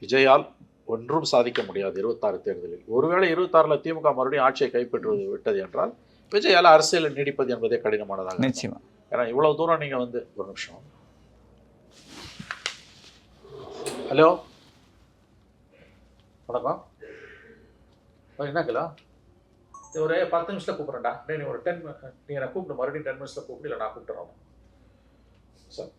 விஜயால் ஒன்றும் சாதிக்க முடியாது 26 தேர்தலில். ஒருவேளை 26ல் திமுக மறுபடியும் ஆட்சியை கைப்பற்று விட்டது என்றால் விஜயால் அரசியலில் நீடிப்பது என்பதே கடினமானதாக இருக்கும். நிச்சயமா. ஏன்னா இவ்வளவு தூரம் நீங்க வந்து ஒரு நிமிஷம். ஹலோ வணக்கம். என்ன கிலோ ஒரு 10 நிமிஷத்துல கூப்பிட்றேன்டா. நீ ஒரு 10 நீங்க நான் கூப்பிட்டு மறுபடியும் 10 நிமிஷத்துல கூப்பிட்டு இல்லை நான் கூப்பிட்டுறோம் சார்.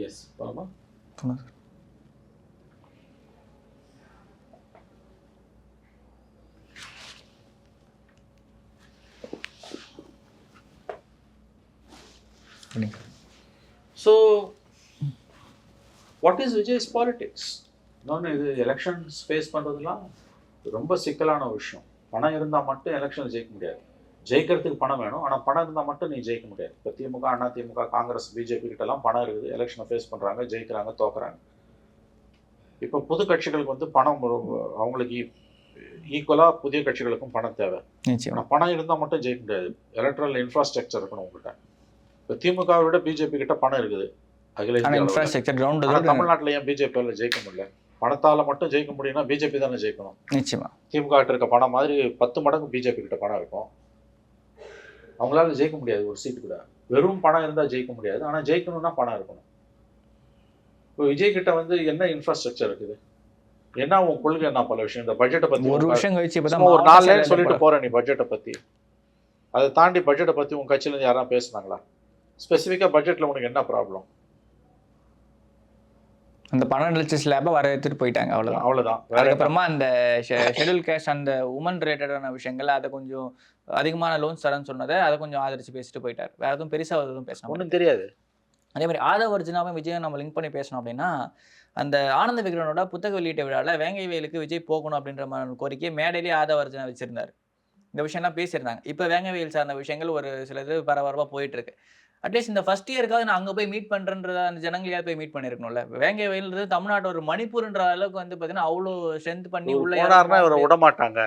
எஸ் போலாமா? So what is Vijay's politics? இன்னொன்று இது எலெக்ஷன்ஸ் ஃபேஸ் பண்ணுறதுலாம் ரொம்ப சிக்கலான விஷயம். பணம் இருந்தால் மட்டும் எலெக்ஷன் ஜெயிக்க முடியாது. ஜெயிக்கிறதுக்கு பணம் வேணும், ஆனால் பணம் இருந்தால் மட்டும் நீ ஜெயிக்க முடியாது. இப்போ திமுக, அண்ணா திமுக, காங்கிரஸ், பிஜேபி கிட்டலாம் பணம் இருக்குது, எலெக்ஷனை ஃபேஸ் பண்ணுறாங்க, ஜெயிக்கிறாங்க, தோக்குறாங்க. இப்போ புது கட்சிகளுக்கு வந்து பணம் அவங்களுக்கு ஈக்குவலாக புதிய கட்சிகளுக்கும் பணம் தேவை. ஆனால் பணம் இருந்தால் மட்டும் ஜெயிக்க முடியாது. எலக்ட்ரல் இன்ஃப்ராஸ்ட்ரக்சர் இருக்கணும் உங்கள்கிட்ட. இப்போ திமுகவை விட பிஜேபி கிட்ட பணம் இருக்குது. தமிழ்நாட்டில் ஏன் பிஜேபியால் ஜெயிக்க முடியல? பணத்தால் மட்டும் ஜெயிக்க முடியும்னா பிஜேபி தானே ஜெயிக்கணும். நிச்சயமா திமுக கிட்ட இருக்க பணம் மாதிரி 10 மடங்கு பிஜேபி கிட்ட பணம் இருக்கும். அவங்களால ஜெயிக்க முடியாது ஒரு சீட்டு கூட. வெறும் பணம் இருந்தால் ஜெயிக்க முடியாது, ஆனால் ஜெயிக்கணும்னா பணம் இருக்கணும். இப்போ விஜய் கிட்ட வந்து என்ன இன்ஃப்ராஸ்ட்ரக்சர் இருக்குது, என்ன உன் கொள்கை, என்ன பல விஷயம். இந்த பட்ஜெட்டை பற்றி ஒரு வருஷம் கழிச்சு ஒரு 4 லைன் சொல்லிட்டு போகிறேன் நீ பட்ஜெட்டை பற்றி. அதை தாண்டி பட்ஜெட்டை பற்றி உங்கள் கட்சியிலேருந்து யாராவது பேசுனாங்களா? ஸ்பெசிஃபிக்காக பட்ஜெட்டில் உனக்கு என்ன ப்ராப்ளம்? அந்த 12 லட்சம் ஸ்லாபை வரவேற்றுட்டு போயிட்டாங்க, அவ்வளோதான். அதுக்கப்புறமா அந்த ஷெட்யூல் கேஸ்ட் அந்த உமன் ரிலேட்டடான விஷயங்கள் அதை கொஞ்சம் அதிகமான லோன்ஸ் தரேன்னு சொன்னதை அதை கொஞ்சம் ஆதரிச்சு பேசிட்டு போயிட்டார். வேறு எதுவும் பெருசாக எதுவும் பேசணும் ஒன்றும் தெரியாது. அதே மாதிரி ஆதவ அர்ஜுனாவும் விஜயம் நம்ம லிங்க் பண்ணி பேசணும் அப்படின்னா, அந்த ஆனந்த விகடனோட புத்தக வெளியீட்டு விழாவில் வேங்கை வயலுக்கு விஜய் போகணும் அப்படின்ற மாதிரி கோரிக்கையை மேடையிலேயே ஆதவ அர்ஜுனா வச்சிருந்தார். இந்த விஷயம்லாம் பேசியிருந்தாங்க. இப்போ வேங்கை வயல் சார்ந்த விஷயங்கள் ஒரு சில இது பரபரப்பாக போயிட்டு இருக்கு. அட்லீஸ்ட் இந்த ஃபர்ஸ்ட் இயருக்காவது நான் அங்கே போய் மீட் பண்ணுறேன்றத அந்த ஜனங்களையாவது போய் மீட் பண்ணியிருக்கணும்ல. வேங்கை வயல்ன்றது தமிழ்நாட்டு ஒரு மணிப்பூர்ன்ற அளவுக்கு வந்து பார்த்தீங்கன்னா அவ்வளோ ஸ்ட்ரென்த் பண்ணி உள்ள போனார்னா இவரை விட மாட்டாங்க.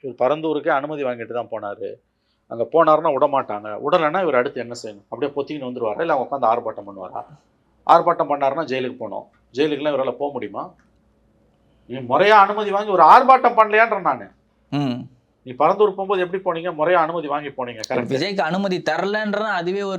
இவர் பரந்தூருக்கே அனுமதி வாங்கிட்டு தான் போனார். அங்கே போனார்னா விட மாட்டாங்க. உடலைன்னா இவர் அடுத்து என்ன செய்யணும்? அப்படியே பொத்திக்கின்னு வந்துடுவாரா, இல்லை உட்காந்து ஆர்ப்பாட்டம் பண்ணுவாரா? ஆர்ப்பாட்டம் பண்ணாருன்னா ஜெயிலுக்கு போகணும். ஜெயிலுக்குலாம் இவரால் போக முடியுமா? நீ முறையாக அனுமதி வாங்கி ஒரு ஆர்ப்பாட்டம் பண்ணலையான்ற நான். நீ பரந்தூர் போகும்போது எப்படி போனீங்க? முறையாக அனுமதி வாங்கி போனீங்க. விஜய்க்கு அனுமதி தரலன்ற அதுவே ஒரு